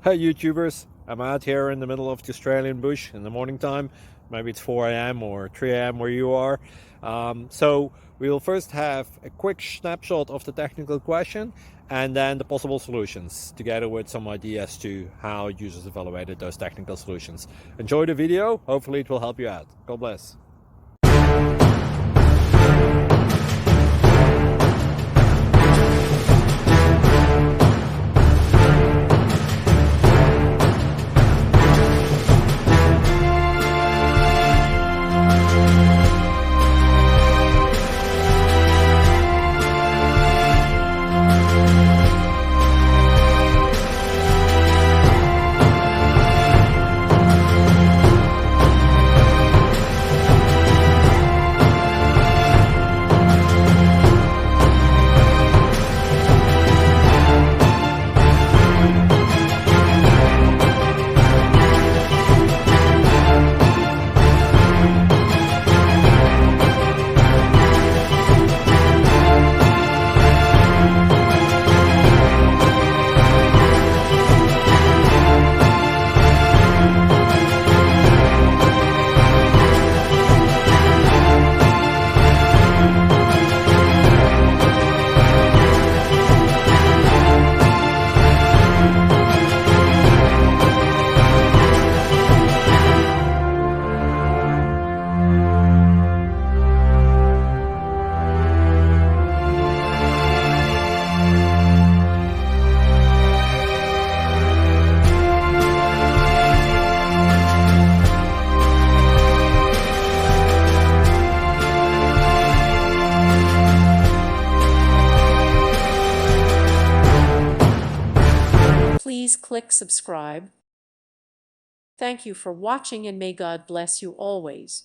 Hey YouTubers, I'm out here in the middle of the Australian bush in the morning time. Maybe it's 4 a.m. or 3 a.m. where you are. So we will first have a quick snapshot of the technical question and then the possible solutions, together with some ideas to how users evaluated those technical solutions. Enjoy the video, hopefully it will help you out. God bless. Please click subscribe. Thank you for watching and may God bless you always.